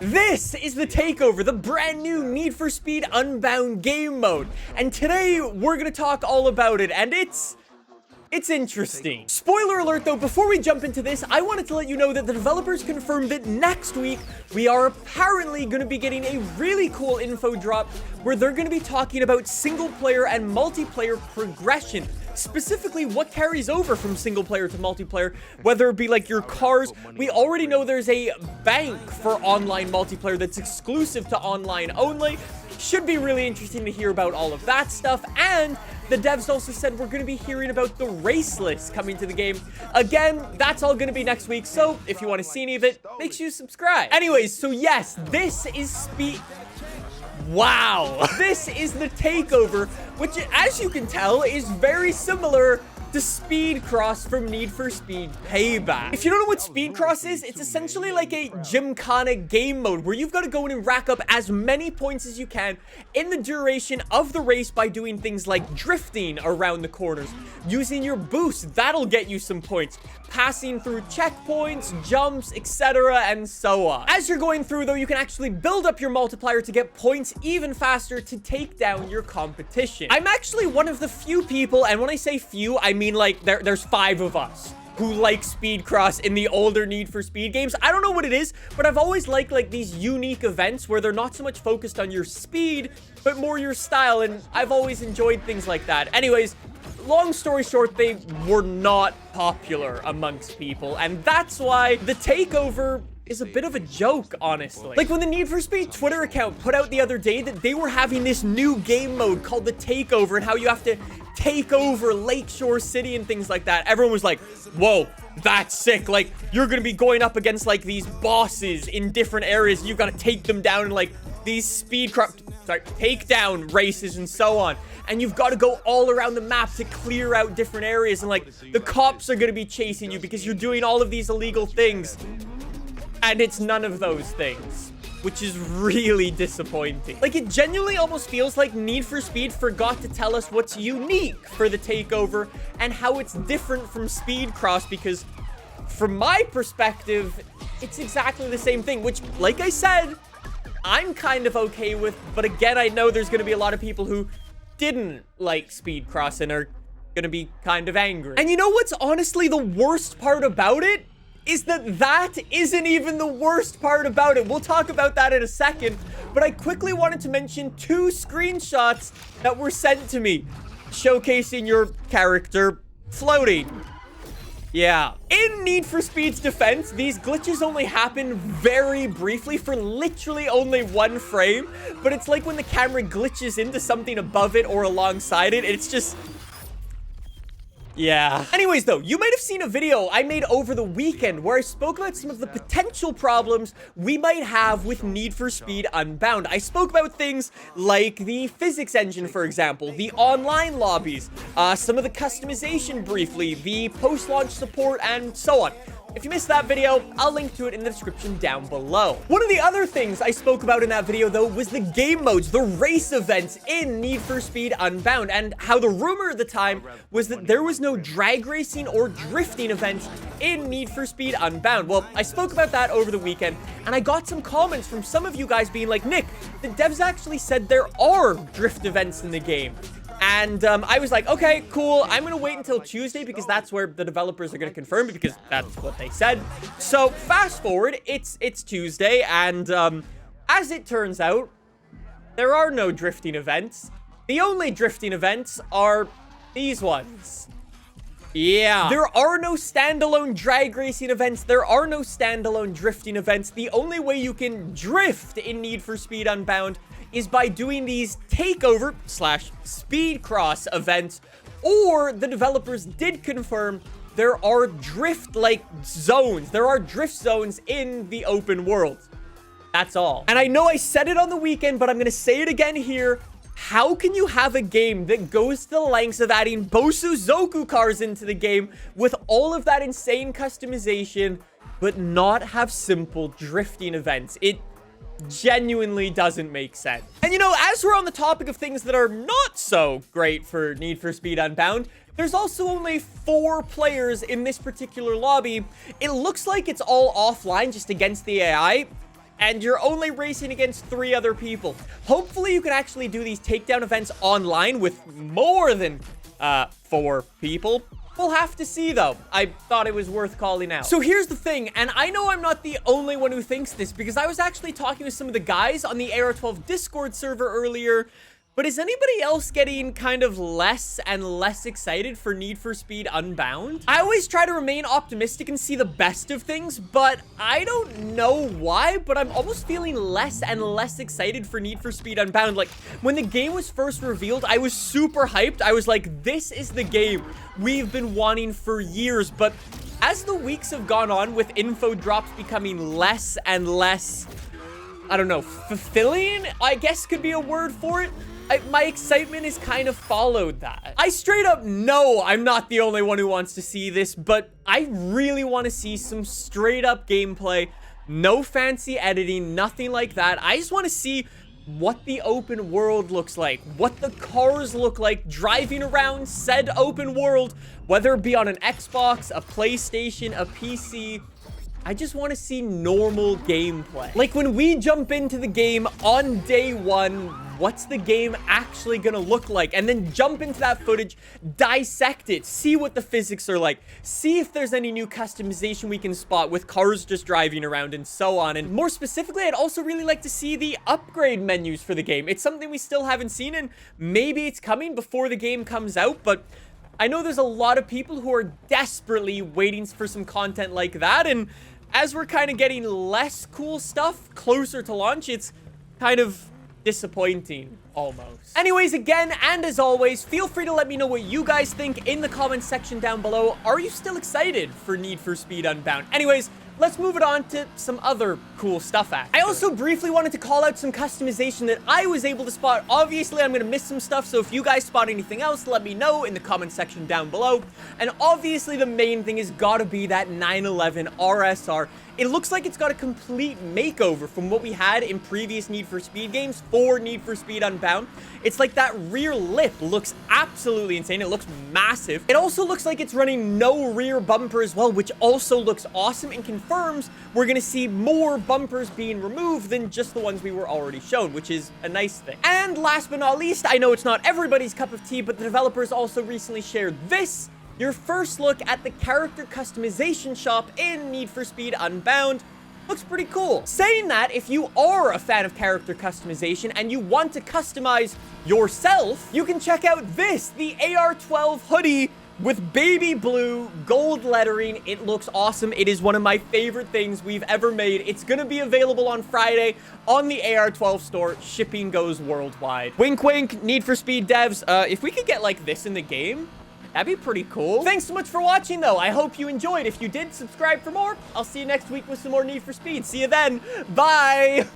This is the takeover, the brand new Need for Speed Unbound game mode. And today we're gonna talk all about it, and it's interesting. Spoiler alert though, before we jump into this, I wanted to let you know that the developers confirmed that next week we are apparently going to be getting a really cool info drop where they're going to be talking about single player and multiplayer progression. Specifically, what carries over from single player to multiplayer, whether it be like your cars. We already know there's a bank for online multiplayer that's exclusive to online only. Should be really interesting to hear about all of that stuff. And the devs also said we're going to be hearing about the race list coming to the game. Again, that's all going to be next week. So if you want to see any of it, make sure you subscribe. Anyways, so yes, this is Speed... Wow. This is the takeover, which, as you can tell, is very similar to Speed Cross from Need for Speed Payback. If you don't know what Speed Cross is, it's essentially like a gymkhana game mode where you've got to go in and rack up as many points as you can in the duration of the race by doing things like drifting around the corners, using your boost, that'll get you some points, passing through checkpoints, jumps, etc., and so on. As you're going through, though, you can actually build up your multiplier to get points even faster to take down your competition. I'm actually one of the few people, and when I say few, I mean like there's 5 of us who like Speed Cross in the older Need for Speed games. I don't know what it is, but I've always liked like these unique events where they're not so much focused on your speed, but more your style, and I've always enjoyed things like that. Anyways, long story short, they were not popular amongst people, and that's why the takeover is a bit of a joke, honestly. Like when the Need for Speed Twitter account put out the other day that they were having this new game mode called the takeover and how you have to take over Lakeshore City and things like that. Everyone was like, whoa, that's sick. Like, you're gonna be going up against like these bosses in different areas. You've got to take them down in like these takedown races and so on. And you've got to go all around the map to clear out different areas. And like the cops are gonna be chasing you because you're doing all of these illegal things. And it's none of those things, which is really disappointing. Like, it genuinely almost feels like Need for Speed forgot to tell us what's unique for the takeover and how it's different from Speed Cross, because from my perspective, it's exactly the same thing, which, like I said, I'm kind of okay with. But again, I know there's going to be a lot of people who didn't like Speed Cross and are going to be kind of angry. And you know what's honestly the worst part about it? Is that isn't even the worst part about it. We'll talk about that in a second, but I quickly wanted to mention 2 screenshots that were sent to me showcasing your character floating. Yeah. In Need for Speed's defense, these glitches only happen very briefly for literally only 1 frame, but it's like when the camera glitches into something above it or alongside it, it's just... yeah. Anyways, though, you might have seen a video I made over the weekend where I spoke about some of the potential problems we might have with Need for Speed Unbound. I spoke about things like the physics engine, for example, the online lobbies, some of the customization briefly, the post-launch support, and so on. If you missed that video, I'll link to it in the description down below. One of the other things I spoke about in that video, though, was the game modes, the race events in Need for Speed Unbound, and how the rumor at the time was that there was no drag racing or drifting events in Need for Speed Unbound. Well, I spoke about that over the weekend, and I got some comments from some of you guys being like, Nick, the devs actually said there are drift events in the game. And I was like, okay, cool. I'm going to wait until Tuesday because that's where the developers are going to confirm it, because that's what they said. So fast forward, it's Tuesday. And as it turns out, there are no drifting events. The only drifting events are these ones. Yeah. There are no standalone drag racing events. There are no standalone drifting events. The only way you can drift in Need for Speed Unbound is by doing these takeover / Speed Cross events, or the developers did confirm there are drift-like zones. There are drift zones in the open world. That's all. And I know I said it on the weekend, but I'm going to say it again here. How can you have a game that goes to the lengths of adding Bosuzoku cars into the game with all of that insane customization, but not have simple drifting events? It genuinely doesn't make sense. And you know, as we're on the topic of things that are not so great for Need for Speed Unbound, there's also only 4 players in this particular lobby. It looks like it's all offline, just against the AI. and you're only racing against 3 other people. Hopefully, you can actually do these takedown events online with more than 4 people. We'll have to see, though. I thought it was worth calling out. So here's the thing, and I know I'm not the only one who thinks this, because I was actually talking with some of the guys on the AR12 Discord server earlier. But is anybody else getting kind of less and less excited for Need for Speed Unbound? I always try to remain optimistic and see the best of things, but I don't know why, but I'm almost feeling less and less excited for Need for Speed Unbound. Like, when the game was first revealed, I was super hyped. I was like, this is the game we've been wanting for years. But as the weeks have gone on, with info drops becoming less and less, I don't know, fulfilling, I guess could be a word for it. My excitement has kind of followed that. I straight up know I'm not the only one who wants to see this, but I really want to see some straight up gameplay. No fancy editing, nothing like that. I just want to see what the open world looks like, what the cars look like driving around said open world, whether it be on an Xbox, a PlayStation, a PC. I just want to see normal gameplay. Like, when we jump into the game on day 1, what's the game actually gonna look like? And then jump into that footage, dissect it, see what the physics are like, see if there's any new customization we can spot with cars just driving around and so on. And more specifically, I'd also really like to see the upgrade menus for the game. It's something we still haven't seen, and maybe it's coming before the game comes out, but I know there's a lot of people who are desperately waiting for some content like that, and as we're kind of getting less cool stuff closer to launch, it's kind of disappointing, almost. Anyways, again, and as always, feel free to let me know what you guys think in the comments section down below. Are you still excited for Need for Speed Unbound? Anyways, let's move it on to some other cool stuff, actually. I also briefly wanted to call out some customization that I was able to spot. Obviously, I'm gonna miss some stuff, so if you guys spot anything else, let me know in the comment section down below. And obviously, the main thing is gotta be that 911 RSR. It looks like it's got a complete makeover from what we had in previous Need for Speed games for Need for Speed Unbound. It's like that rear lip looks absolutely insane. It looks massive. It also looks like it's running no rear bumper as well, which also looks awesome and confirms we're gonna see more bumpers being removed than just the ones we were already shown, which is a nice thing. And last but not least, I know it's not everybody's cup of tea, but the developers also recently shared this. Your first look at the character customization shop in Need for Speed Unbound. Looks pretty cool. Saying that, if you are a fan of character customization and you want to customize yourself, you can check out this, the AR12 hoodie with baby blue gold lettering. It looks awesome. It is one of my favorite things we've ever made. It's gonna be available on Friday on the AR12 store. Shipping goes worldwide. Wink, wink, Need for Speed devs. If we could get like this in the game, that'd be pretty cool. Thanks so much for watching, though. I hope you enjoyed. If you did, subscribe for more. I'll see you next week with some more Need for Speed. See you then. Bye.